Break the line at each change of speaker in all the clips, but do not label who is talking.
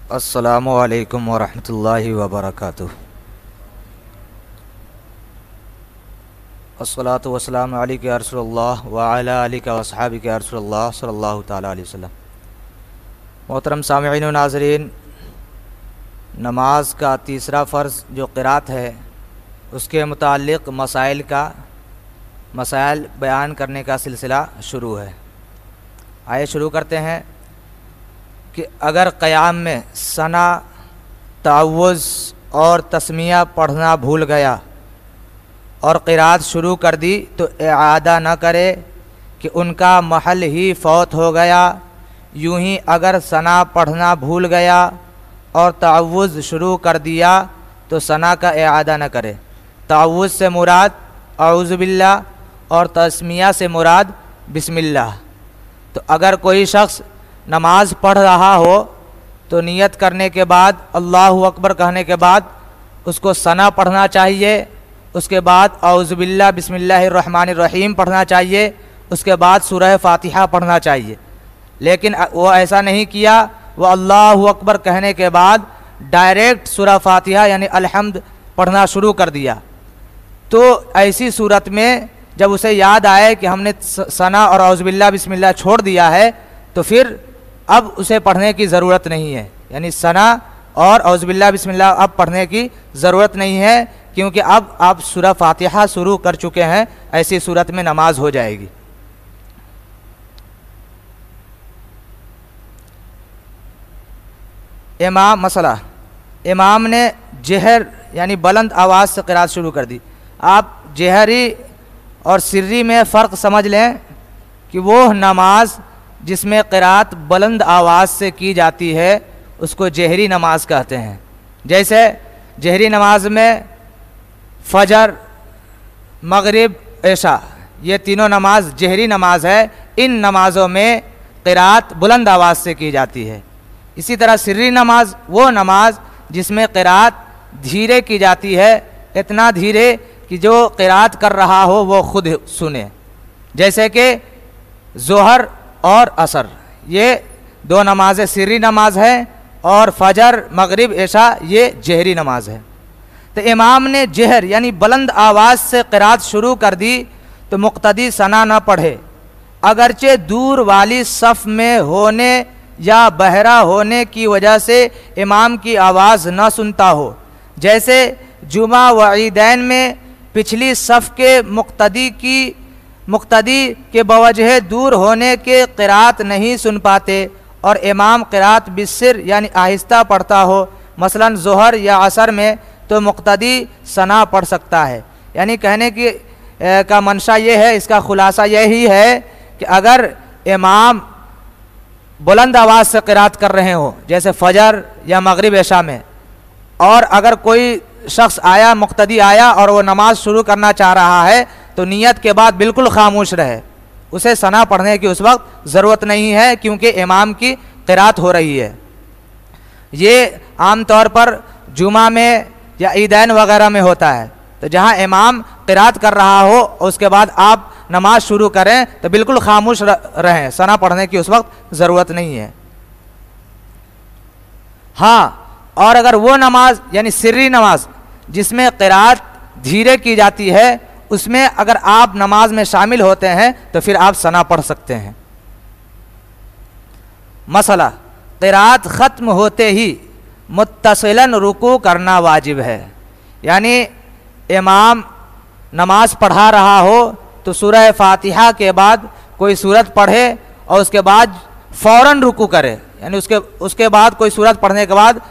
अस्सलामु अलैकुम वरहमतुल्लाहि वबरकातुहू। अस्सलातु वस्सलामु अलैका या रसूलल्लाह व अला आलिका व अस्हाबिका या रसूलल्लाह सल्लल्लाहु तआला अलैहि वसल्लम। मोहतरम सामिईन व नाज़रीन, नमाज का तीसरा फ़र्ज़ जो क़िरात है उसके मुताल्लिक़ मसाइल बयान करने का सिलसिला शुरू है। आइए शुरू करते हैं कि अगर क़याम में सना, तावुज़ और तस्मिया पढ़ना भूल गया और क़िरात शुरू कर दी तो इआदा न करे कि उनका महल ही फ़ौत हो गया। यूँ ही अगर सना पढ़ना भूल गया और तावुज़ शुरू कर दिया तो सना का इआदा न करे। तावुज़ से मुराद औज़ु बिल्लाह और तस्मिया से मुराद बिस्मिल्लाह। तो अगर कोई शख्स नमाज पढ़ रहा हो तो नियत करने के बाद अल्लाहु अकबर कहने के बाद उसको सना पढ़ना चाहिए, उसके बाद औज़ु बिल्लाह बिस्मिल्लाहिर रहमानिर रहीम पढ़ना चाहिए, उसके बाद सूरह फातिहा पढ़ना चाहिए। लेकिन वो ऐसा नहीं किया, वो अल्लाहु अकबर कहने के बाद डायरेक्ट सूरह फातिहा यानी अलहम्द पढ़ना शुरू कर दिया। तो ऐसी सूरत में जब उसे याद आए कि हमने सना और औज़ु बिल्लाह बिस्मिल्लाह छोड़ दिया है तो फिर अब उसे पढ़ने की ज़रूरत नहीं है, यानी सना और औज़ु बिल्लाह बिस्मिल्लाह अब पढ़ने की ज़रूरत नहीं है, क्योंकि अब आप सूरह फातिहा शुरू कर चुके हैं। ऐसी सूरत में नमाज हो जाएगी। इमाम ने जहर यानी बुलंद आवाज़ से क़िरात शुरू कर दी। आप जहरी और सिर्री में फ़र्क समझ लें कि वो नमाज जिसमें क़िरात बुलंद आवाज़ से की जाती है उसको जहरी नमाज कहते हैं। जैसे जहरी नमाज में फ़जर, मगरिब, इशा ये तीनों नमाज जहरी नमाज है। इन नमाज़ों में क़िरात बुलंद आवाज़ से की जाती है। इसी तरह सिर्री नमाज वो नमाज जिसमें क़िरात धीरे की जाती है, इतना धीरे कि जो क़िरात कर रहा हो वो खुद सुने। जैसे कि ज़ोहर और असर ये दो नमाज़ें सिर्री नमाज है और फ़जर, मगरिब, इशा ये जहरी नमाज है। तो इमाम ने जहर यानी बुलंद आवाज़ से क़िरात शुरू कर दी तो मुक़्तदी सना न पढ़े, अगरचे दूर वाली सफ़ में होने या बहरा होने की वजह से इमाम की आवाज़ न सुनता हो। जैसे जुमा व ईदैन में पिछली सफ़ के मुक़्तदी के बवजह दूर होने के क़िरात नहीं सुन पाते और इमाम क़िरात बिस्सिर यानी आहिस्ता पढ़ता हो, मसलन ज़ोहर या असर में, तो मुक़्तदी सना पढ़ सकता है। यानी कहने की का मंशा ये है, इसका ख़ुलासा यही है कि अगर इमाम बुलंद आवाज़ से क़िरात कर रहे हो जैसे फ़जर या मगरिब, इशा में, और अगर कोई शख्स आया, मुक़्तदी आया और वो नमाज शुरू करना चाह रहा है तो नियत के बाद बिल्कुल खामोश रहे, उसे सना पढ़ने की उस वक्त ज़रूरत नहीं है, क्योंकि इमाम की क़िरात हो रही है। ये आम तौर पर जुमा में या ईदैन वगैरह में होता है। तो जहाँ इमाम क़िरात कर रहा हो उसके बाद आप नमाज शुरू करें तो बिल्कुल खामोश रहें, सना पढ़ने की उस वक्त ज़रूरत नहीं है। हाँ, और अगर वो नमाज यानी सिर्री नमाज जिसमें क़िरात धीरे की जाती है उसमें अगर आप नमाज में शामिल होते हैं तो फिर आप सना पढ़ सकते हैं। मसला, क़िरात ख़त्म होते ही मुत्तसिलन रुकू करना वाजिब है। यानी इमाम नमाज पढ़ा रहा हो तो सूरह फातिहा के बाद कोई सूरत पढ़े और उसके बाद फ़ौरन रुकू करे, यानी उसके बाद कोई सूरत पढ़ने के बाद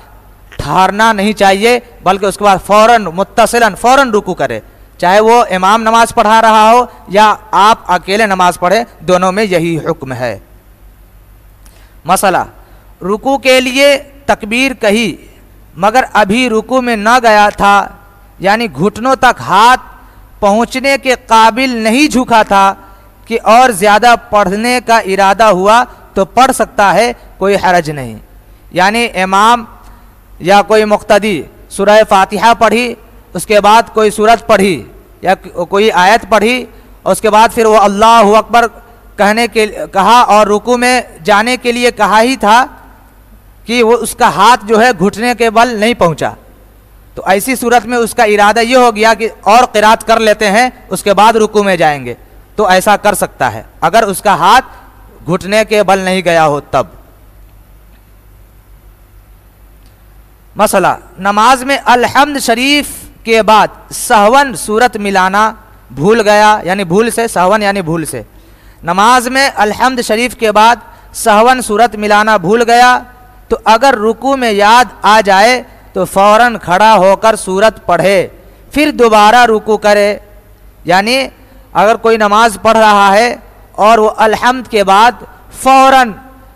ठहरना नहीं चाहिए, बल्कि उसके बाद फ़ौरन मुत्तसिलन फ़ौरन रुकू करे, चाहे वो इमाम नमाज पढ़ा रहा हो या आप अकेले नमाज पढ़े, दोनों में यही हुक्म है। मसला, रुकू के लिए तकबीर कही मगर अभी रुकू में न गया था, यानी घुटनों तक हाथ पहुँचने के काबिल नहीं झुका था कि और ज़्यादा पढ़ने का इरादा हुआ तो पढ़ सकता है, कोई हरज नहीं। यानी इमाम या कोई मुक़्तदी सूरह फातिहा पढ़ी, उसके बाद कोई सूरत पढ़ी या कोई आयत पढ़ी और उसके बाद फिर वो अल्लाहु अकबर कहा और रुकू में जाने के लिए कहा ही था कि वो उसका हाथ जो है घुटने के बल नहीं पहुंचा, तो ऐसी सूरत में उसका इरादा ये हो गया कि और क़िरात कर लेते हैं उसके बाद रुकू में जाएंगे, तो ऐसा कर सकता है अगर उसका हाथ घुटने के बल नहीं गया हो तब। मसला, नमाज में अलहम्द शरीफ के बाद सहवन सूरत मिलाना भूल गया, यानी भूल से, सहवन यानी भूल से, नमाज में अलहम्द शरीफ के बाद सहवन सूरत मिलाना भूल गया, तो अगर रुकू में याद आ जाए तो फ़ौरन खड़ा होकर सूरत पढ़े, फिर दोबारा रुकू करे। यानी अगर कोई नमाज पढ़ रहा है और वो अलहम्द के बाद फ़ौरन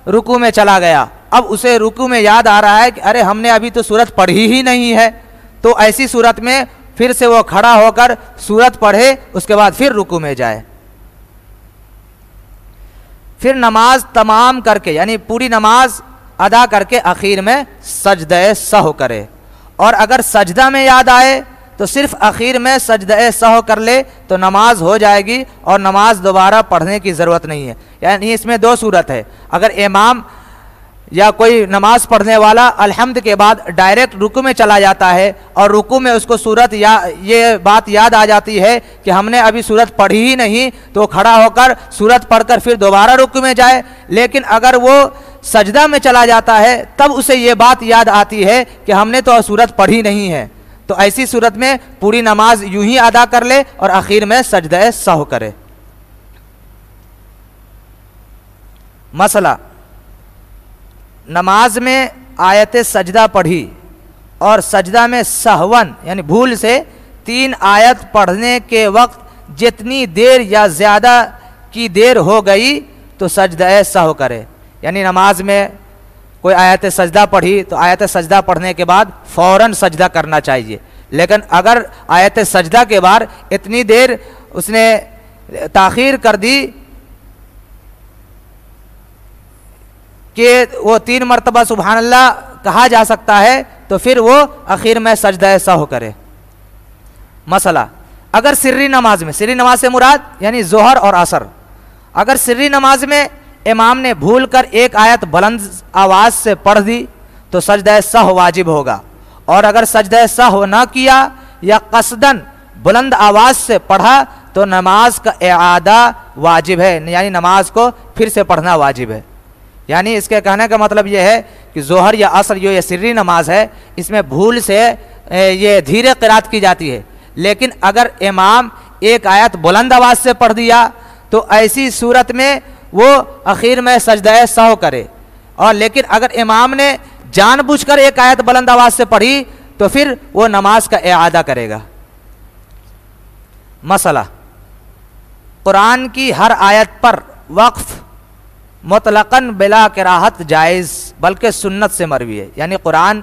रुकू में चला गया, अब उसे रुकू में याद आ रहा है कि अरे हमने अभी तो सूरत पढ़ी ही नहीं है, तो ऐसी सूरत में फिर से वो खड़ा होकर सूरत पढ़े, उसके बाद फिर रुकू में जाए। फिर नमाज तमाम करके, यानी पूरी नमाज अदा करके आखिर में सजदे सहव करे, और अगर सजदा में याद आए तो सिर्फ आखिर में सजदे सहव कर ले तो नमाज हो जाएगी और नमाज दोबारा पढ़ने की ज़रूरत नहीं है। यानी इसमें दो सूरत है, अगर इमाम या कोई नमाज पढ़ने वाला अलहम्द के बाद डायरेक्ट रुकू में चला जाता है और रुकू में उसको सूरत या ये बात याद आ जाती है कि हमने अभी सूरत पढ़ी ही नहीं, तो खड़ा होकर सूरत पढ़कर फिर दोबारा रुकू में जाए। लेकिन अगर वो सजदा में चला जाता है तब उसे ये बात याद आती है कि हमने तो सूरत पढ़ी नहीं है, तो ऐसी सूरत में पूरी नमाज यूं ही अदा कर ले और आखिर में सजदा सहव करे। मसला, नमाज में आयत सजदा पढ़ी और सजदा में सहवन यानी भूल से 3 आयत पढ़ने के वक्त जितनी देर या ज़्यादा की देर हो गई तो सजदा सहव करे। यानी नमाज में कोई आयत सजदा पढ़ी तो आयत सजदा पढ़ने के बाद फ़ौरन सजदा करना चाहिए, लेकिन अगर आयत सजदा के बाद इतनी देर उसने ताख़ीर कर दी कि वो 3 मरतबा सुबहान अल्लाह कहा जा सकता है, तो फिर वो आखिर में सजदा सहव करे। मसला, अगर सिर्री नमाज में, सिर्री नमाज से मुराद यानी जोहर और असर, अगर सिर्री नमाज में इमाम ने भूल कर एक आयत बुलंद आवाज़ से पढ़ दी तो सजदा सहव वाजिब होगा, और अगर सजदा सहव ना किया या कसदन बुलंद आवाज़ से पढ़ा तो नमाज का इआदा वाजिब है, यानी नमाज को फिर से पढ़ना वाजिब है। यानी इसके कहने का मतलब यह है कि जोहर या असर जो ये सिर्री नमाज है इसमें भूल से ये धीरे क़िरात की जाती है, लेकिन अगर इमाम एक आयत बुलंद आवाज़ से पढ़ दिया तो ऐसी सूरत में वो आखिर में सजदा सहव करे, और लेकिन अगर इमाम ने जानबूझकर एक आयत बुलंद आवाज़ से पढ़ी तो फिर वो नमाज का इआदा करेगा। मसला, कुरान की हर आयत पर वक्फ मुतलक़न बिला किराहत जायज़ बल्कि सुन्नत से मरवी है। यानी कुरान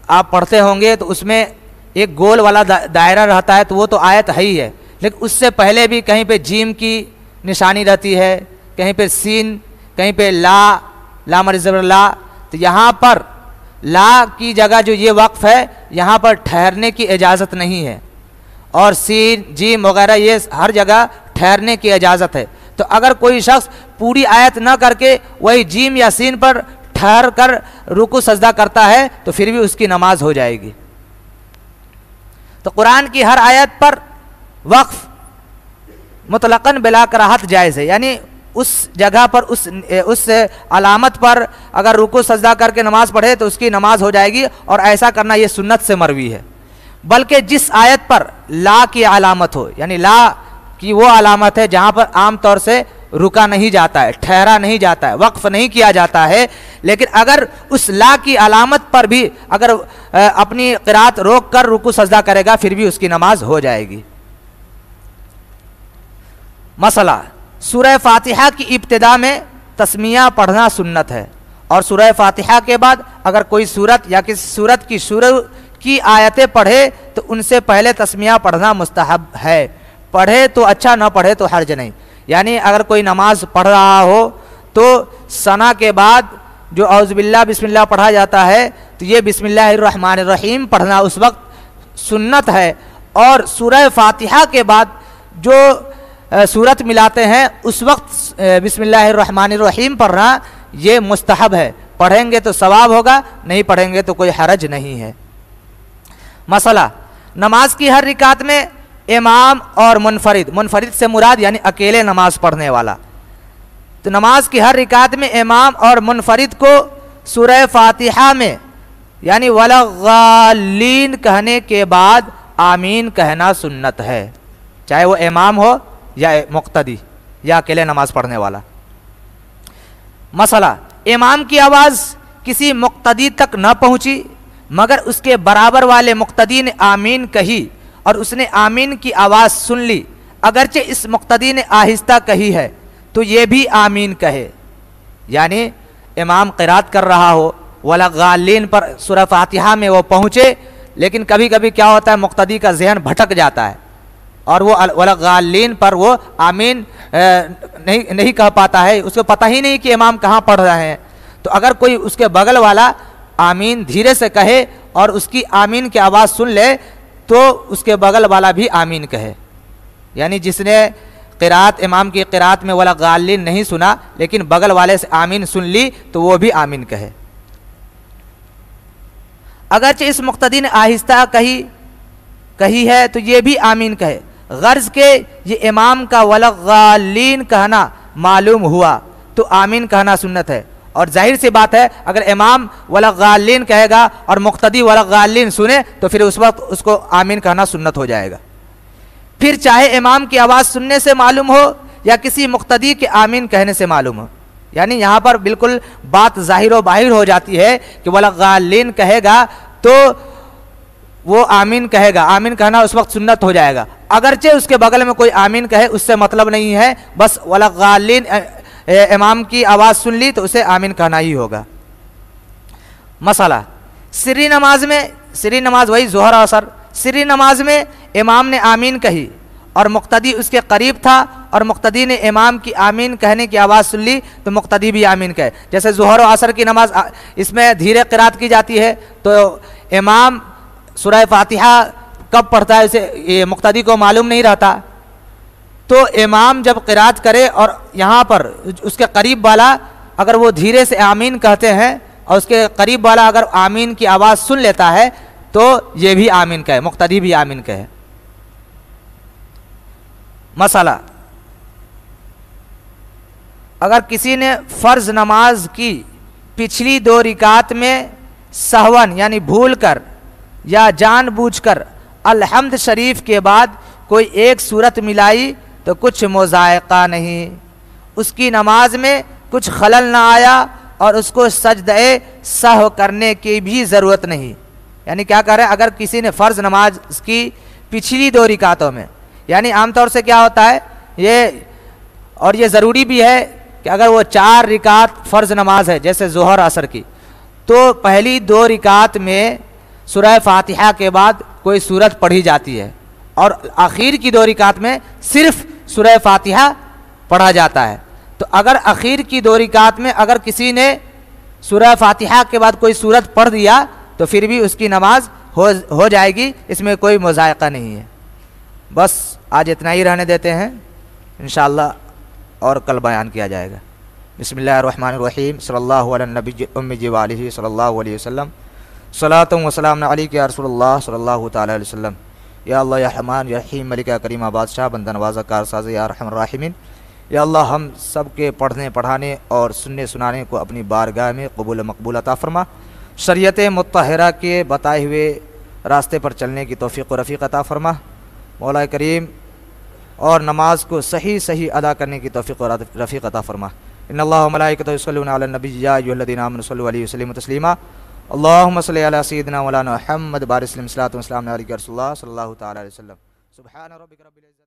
आप पढ़ते होंगे तो उसमें एक गोल वाला दायरा रहता है, तो वो तो आयत है ही है, लेकिन उससे पहले भी कहीं पे जीम की निशानी रहती है, कहीं पे सीन, कहीं पे ला मर्ज़बर ला, तो यहाँ पर ला की जगह जो ये वक्फ है यहाँ पर ठहरने की इजाज़त नहीं है, और सीन जीम वगैरह ये हर जगह ठहरने की इजाज़त है। तो अगर कोई शख्स पूरी आयत न करके वही जीम या सीन पर ठहर कर रुकू सजदा करता है तो फिर भी उसकी नमाज हो जाएगी। तो कुरान की हर आयत पर वक्फ मुतलक़न बिला कराहत जायज़ है, यानी उस जगह पर उस अलामत पर अगर रुकू सजदा करके नमाज पढ़े तो उसकी नमाज हो जाएगी, और ऐसा करना ये सुन्नत से मरवी है। बल्कि जिस आयत पर ला की अलामत हो, यानी ला की वो अलामत है जहाँ पर आम तौर से रुका नहीं जाता है, ठहरा नहीं जाता है, वक्फ नहीं किया जाता है, लेकिन अगर उस ला की अलामत पर भी अगर अपनी क़िरात रोक कर रुकू सजदा करेगा फिर भी उसकी नमाज हो जाएगी। मसला, सूरह फातिहा की इब्तिदा में तस्मिया पढ़ना सुन्नत है, और सूरह फातिहा के बाद अगर कोई सूरत या किसी सूरत की शुरू की आयतें पढ़े तो उनसे पहले तस्मिया पढ़ना मुस्तहब है। पढ़े तो अच्छा, न पढ़े तो हर्ज नहीं। यानी अगर कोई नमाज पढ़ रहा हो तो सना के बाद जो औज़ुबिल्लाह बिस्मिल्लाह पढ़ा जाता है तो ये बिस्मिल्लाहिर्रहमानिर्रहीम पढ़ना उस वक्त सुन्नत है, और सूरह फातिहा के बाद जो सूरत मिलाते हैं उस वक्त बिस्मिल्लाहिर्रहमानिर्रहीम पढ़ना ये मुस्तहब है। पढ़ेंगे तो सवाब होगा, नहीं पढ़ेंगे तो कोई हरज नहीं है। मसला, नमाज की हर रिकात में इमाम और मुनफरिद, मुनफरिद से मुराद यानी अकेले नमाज पढ़ने वाला, तो नमाज की हर रिकात में इमाम और मुनफरिद को सूरह फातिहा में यानी वलगालीन कहने के बाद आमीन कहना सुन्नत है, चाहे वो इमाम हो या मुक्तदी या अकेले नमाज पढ़ने वाला। मसला, इमाम की आवाज़ किसी मुक्तदी तक न पहुंची मगर उसके बराबर वाले मुक्तदी ने आमीन कही और उसने आमीन की आवाज़ सुन ली, अगरचे इस मुक्तदी ने आहिस्ता कही है तो ये भी आमीन कहे। यानी इमाम क़िरात कर रहा हो, वलगालीन पर सूरह फातिहा में वो पहुँचे, लेकिन कभी कभी क्या होता है मुक्तदी का जहन भटक जाता है और वो वलगालीन पर वो आमीन नहीं कह पाता है, उसको पता ही नहीं कि इमाम कहाँ पढ़ रहे हैं। तो अगर कोई उसके बगल वाला आमीन धीरे से कहे और उसकी आमीन की आवाज़ सुन ले तो उसके बगल वाला भी आमीन कहे। यानी जिसने क़िरात इमाम की क़िरात में वलगालीन नहीं सुना लेकिन बगल वाले से आमीन सुन ली तो वो भी आमीन कहे। अगरचे इस मुक्तदी ने आहिस्ता कही है तो ये भी आमीन कहे। गर्ज के ये इमाम का वलगालीन कहना मालूम हुआ तो आमीन कहना सुन्नत है। और जाहिर सी बात है अगर इमाम वलगालीन कहेगा और मुक्तदी वलगालीन सुने तो फिर उस वक्त उसको आमीन कहना सुन्नत हो जाएगा। फिर चाहे इमाम की आवाज़ सुनने से मालूम हो या किसी मुक्तदी के आमीन कहने से मालूम हो, यानी यहाँ पर बिल्कुल बात जाहिर व बाहिर हो जाती है कि वलगालीन कहेगा तो वो आमीन कहेगा, आमीन कहना उस वक्त सुन्नत हो जाएगा। अगरचे उसके बगल में कोई आमीन कहे उससे मतलब नहीं है, बस वलगालीन इमाम की आवाज़ सुन ली तो उसे आमीन कहना ही होगा। मसला, सिर्री नमाज वही ज़ोहर और असर, सिर्री नमाज में इमाम ने आमीन कही और मुक्तदी उसके करीब था और मुक्तदी ने इमाम की आमीन कहने की आवाज़ सुन ली तो मुक्तदी भी आमीन कहे। जैसे ज़ोहर और असर की नमाज इसमें धीरे क़िरात की जाती है तो इमाम सूरह फातिहा कब पढ़ता है उसे ये मुक्तदी को मालूम नहीं रहता, तो इमाम जब क़िरात करे और यहाँ पर उसके करीब वाला अगर वो धीरे से आमीन कहते हैं और उसके करीब वाला अगर आमीन की आवाज़ सुन लेता है तो ये भी आमीन कहे, मुक्तदी भी आमीन कहे। मसला, अगर किसी ने फ़र्ज़ नमाज की पिछली 2 रिकात में सहवन यानी भूल कर या जानबूझकर अलहम्द शरीफ के बाद कोई एक सूरत मिलाई तो कुछ मुज़ायक़ा नहीं, उसकी नमाज में कुछ खलल ना आया और उसको सजदे सहव करने की भी ज़रूरत नहीं। यानी क्या कह रहे हैं, अगर किसी ने फ़र्ज़ नमाज की पिछली 2 रिकातों में, यानी आमतौर से क्या होता है ये, और ये ज़रूरी भी है कि अगर वो 4 रिकात फ़र्ज़ नमाज है जैसे ज़ोहर असर की, तो पहली 2 रिकात में सूरह फातिहा के बाद कोई सूरत पढ़ी जाती है और आखिर की 2 रिकात में सिर्फ सूरह फातिहा पढ़ा जाता है। तो अगर आखिर की 2 रिकात में अगर किसी ने सूरह फातिहा के बाद कोई सूरत पढ़ दिया तो फिर भी उसकी नमाज हो जाएगी, इसमें कोई मुज़ायक़ा नहीं है। बस आज इतना ही रहने देते हैं, इंशाअल्लाह और कल बयान किया जाएगा। बिस्मिल्लाहिर्रहमानिर्रहीम, सल्लल्लाहु अला नबी उम्मी व आलिहि सल्लल्लाहु अलैहि वसल्लम, सलातु व सलाम अलैका या रसूलल्लाह सल्लल्लाहु तआला अलैहि वसल्लम। या अल्लाह या रहमान या रहीम मलिका करीमा बादशाह बंदा नवाज़ा कारसाज़ या रहमान राहिमीन। या अल्लाह हम सब के पढ़ने पढ़ाने और सुनने सुनाने को अपनी बारगाह में कबूल मकबूल अता फरमा। शरीयत मुत्तहरा के बताए हुए रास्ते पर चलने की तौफ़ीक़ व रफ़ीक़ अता फरमा मौला करीम, और नमाज को सही सही अदा करने की तौफ़ीक़ व रफ़ीक़ अता फरमा। इन्नल्लाह व मलाइकतहु युसल्लूना अलन नबी या अय्युहल्लज़ीना आमनु सल्लु अलैहि वसल्लिमु तस्लीमा। अल्लाहुम्मा सल्लि अला सय्यिदिना मौलाना मुहम्मद बारिक वसल्लम सल्लल्लाहु अलैहि वसल्लम। सुब्हान रब्बिका रब्बिल इज़्ज़ति